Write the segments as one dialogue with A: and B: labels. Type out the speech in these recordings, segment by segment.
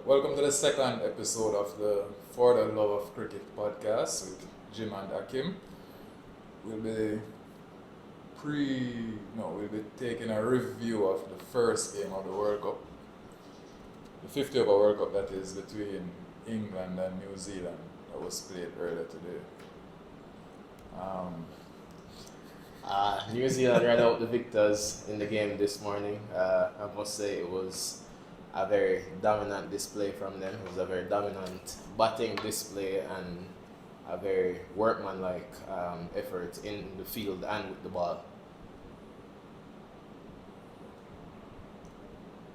A: Welcome to the second episode of the For the Love of Cricket podcast with Jim and Akim. We'll be we'll be taking a review of the first game of the World Cup, the 50 over World Cup that is between England and New Zealand that was played earlier today.
B: New Zealand ran out the victors in the game this morning. I must say it was a very dominant display from them. It was a very dominant batting display and a very workmanlike effort in the field and with the ball.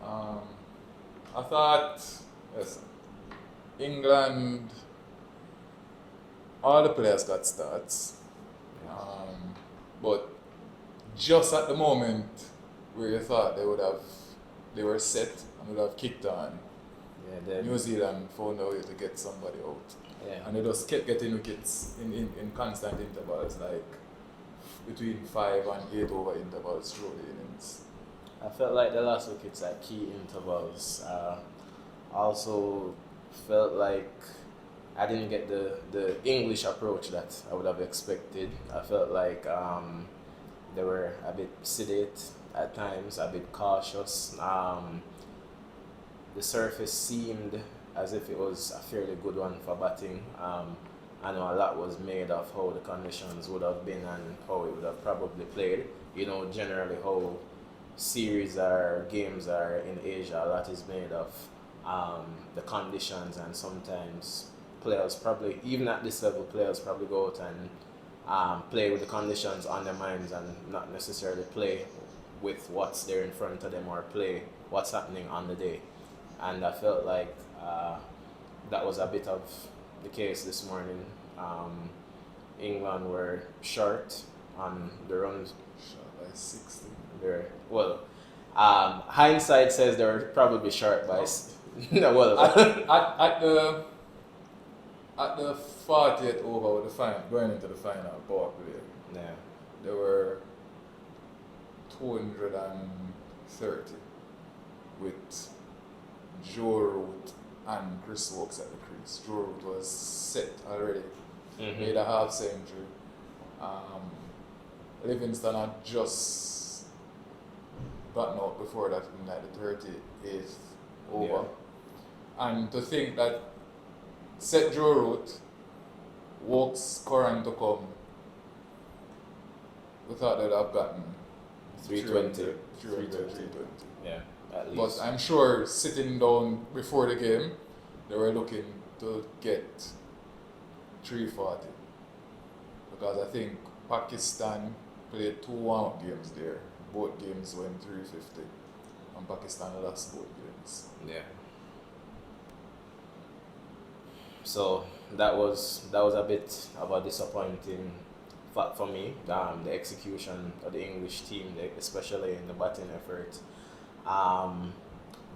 A: I thought, yes, England, all the players got starts, but just at the moment where you thought they were set and would have kicked on, New Zealand found a way to get somebody out.
B: Yeah.
A: And they just kept getting wickets in constant intervals, like between 5 and 8 over intervals through the innings.
B: I felt like the last wickets at key intervals. Also felt like I didn't get the English approach that I would have expected. I felt like they were a bit sedate at times, a bit cautious. The surface seemed as if it was a fairly good one for batting. I know a lot was made of how the conditions would have been and how it would have probably played. You know, generally how series or games are in Asia, a lot is made of the conditions, and sometimes players probably, even at this level, players probably go out and play with the conditions on their minds and not necessarily play with what's there in front of them or play what's happening on the day. And I felt like that was a bit of the case this morning. England were short on the runs.
A: Shot by 60.
B: Hindsight says they were probably short by.
A: At the 40th over with the final, going into the final power play, there were 230 with Joe Root and Chris Wokes at the crease. Joe Root was set already, made a half century. Livingston had just gotten out before that in like the 38th over.
B: Yeah.
A: And to think that set Joe Root, Wokes, Coran to come, we thought they'd have gotten
B: 320.
A: 320.
B: Yeah, at least.
A: But I'm sure sitting down before the game, they were looking to get 340. Because I think Pakistan played 2 warm-up games there. Both games went 350. And Pakistan lost both games.
B: Yeah. So that was a bit of a disappointing fact for me. The execution of the English team, especially in the batting effort.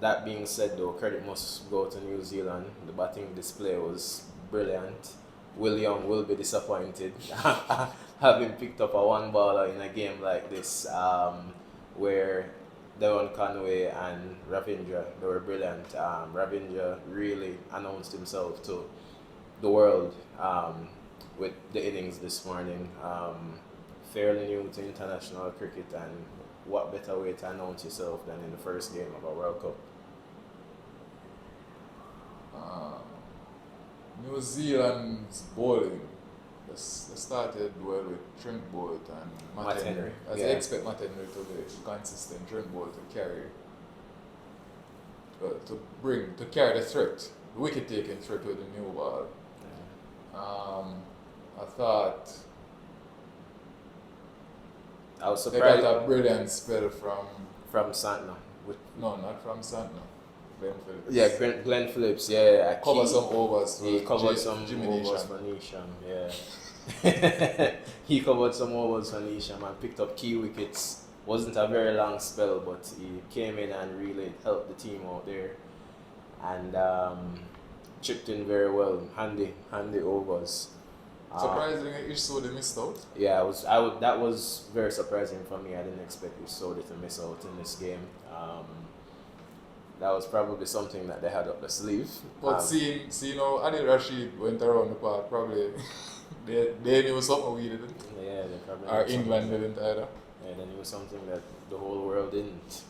B: That being said, though, credit must go to New Zealand. The batting display was brilliant. Will Young will be disappointed having picked up a one baller in a game like this, where Devon Conway and Ravindra, they were brilliant. Ravindra really announced himself to the world with the innings this morning. Fairly new to international cricket, and what better way to announce yourself than in the first game of a World Cup?
A: New Zealand's bowling, they started well with Trent Bolt and Matt Henry. As I expect Matt Henry to be consistent, Trent Bolt to carry, to carry the threat, the wicket-taking threat with the new ball. I thought
B: I was
A: they
B: surprised.
A: got a brilliant spell
B: From Santner.
A: no, not from Santner, Glenn Phillips.
B: Yeah, Glenn Phillips, yeah.
A: Covered some overs.
B: He covered some overs for Nisham, yeah. He covered some overs for Nisham and picked up key wickets. Wasn't a very long spell, but he came in and really helped the team out there. And chipped in very well. Handy overs.
A: Surprisingly, Ishsode missed out.
B: Yeah, that was very surprising for me. I didn't expect Ishsode to miss out in this game. that was probably something that they had up the sleeve.
A: But seeing how Adil Rashid went around the park, probably they knew something we didn't.
B: Yeah, they probably
A: Or
B: knew
A: England
B: something.
A: didn't either.
B: Yeah, they knew something that the whole world didn't.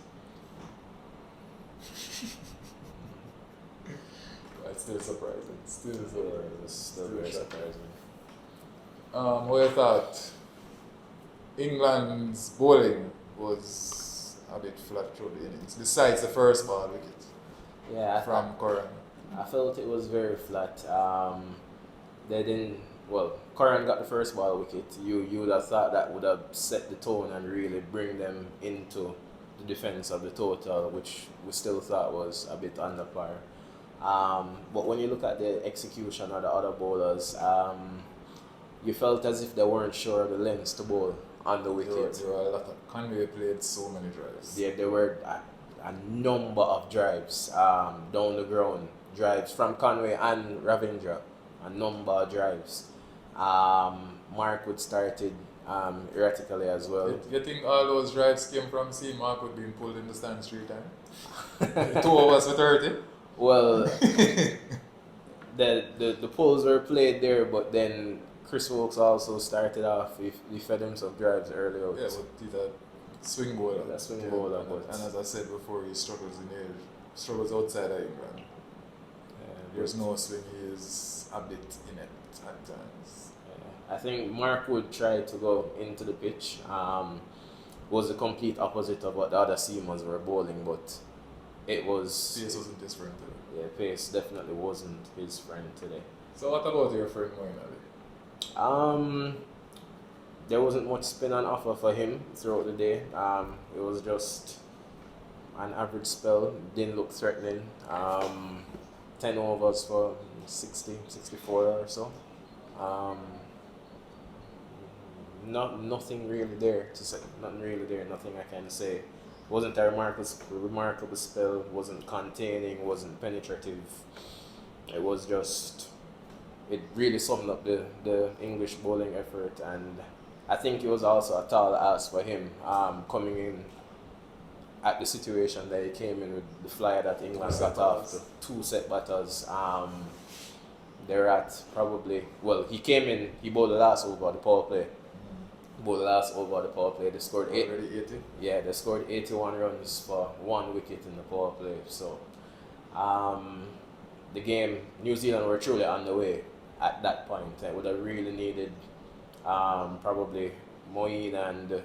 A: It's still surprising. Still
B: Yeah,
A: surprising.
B: it was still very surprising.
A: What I thought England's bowling was a bit flat through the innings, besides the first ball wicket
B: Yeah,
A: from Curran.
B: I felt it was very flat. They didn't. Well, Curran got the first ball wicket. You would have thought that would have set the tone and really bring them into the defense of the total, which we still thought was a bit under par. But when you look at the execution of the other bowlers, you felt as if they weren't sure of the lengths to bowl on the wicket.
A: There were a lot of Conway played so many drives.
B: There were a number of drives down the ground, drives from Conway and Ravindra, a number of drives. Markwood started erratically as well.
A: You think all those drives came from seeing Markwood being pulled in the stands 3 times? 2 overs for 30?
B: Well, the pulls were played there, but then Chris Wilkes also started off. He fed him some drives early out.
A: Yeah, but he's a swing bowler.
B: He's a swing bowler, but
A: and as I said before, he struggles in Asia. Struggles outside of England. There's no swing. He is a bit inept at times.
B: I think Markwood tried to go into the pitch. Was the complete opposite of what the other seamers were bowling, but it was.
A: Pace wasn't his friend today.
B: Yeah, pace definitely wasn't his friend today.
A: So what about your friend Moeen Ali?
B: There wasn't much spin on offer for him throughout the day. It was just an average spell. Didn't look threatening. 10 overs for 60, 64 or so. Nothing really there to say. Nothing really there. Nothing I can say. Wasn't a remarkable spell. Wasn't containing. Wasn't penetrative. It was just. It really summed up the English bowling effort, and I think it was also a tall ask for him coming in at the situation that he came in with the flyer that England got off the 2 set batters. They're at probably, well, he came in, he bowled the last over the power play. Bowled the last over the power play. They scored 80. Yeah, they scored 81 runs for 1 wicket in the power play. So the game, New Zealand were truly on the way at that point. I would have really needed probably Moeen and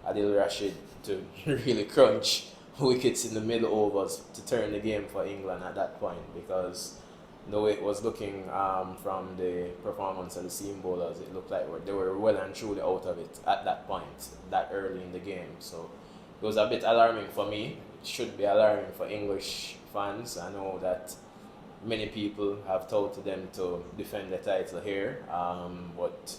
B: Adil Rashid to really crunch wickets in the middle overs to turn the game for England at that point, because the way it was looking from the performance of the seam bowlers, it looked like they were well and truly out of it at that point, that early in the game. So it was a bit alarming for me. It should be alarming for English fans. I know that many people have told them to defend the title here, but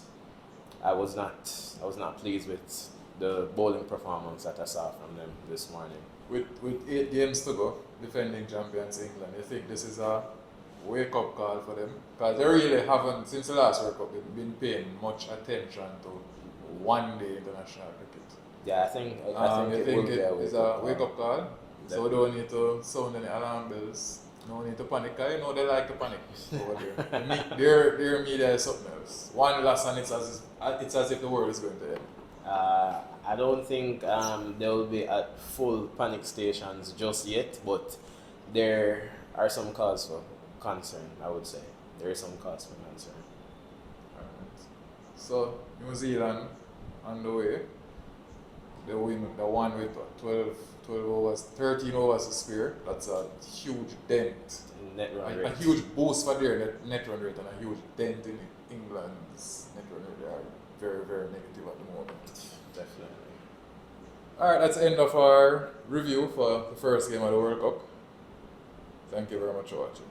B: I was not pleased with the bowling performance that I saw from them this morning.
A: With 8 games to go, defending champions England, you think this is a wake-up call for them? Because they really haven't, since the last World Cup, they've been paying much attention to one-day international cricket.
B: Yeah, I think it will be
A: a wake-up call. So we don't need to sound any alarm bells. No need to panic. I know they like to panic over there. Their media is something else. One loss and it's as if the world is going to end.
B: I don't think they will be at full panic stations just yet, but there are some cause for concern, I would say. There is some cause for concern.
A: Alright. So, New Zealand on the way. They won with 12 overs, 13 overs to spare. That's a huge dent.
B: Net run rate.
A: A huge boost for their net run rate and a huge dent in England's net run rate. They are very, very negative at the moment.
B: Definitely.
A: Alright, that's the end of our review for the first game of the World Cup. Thank you very much for watching.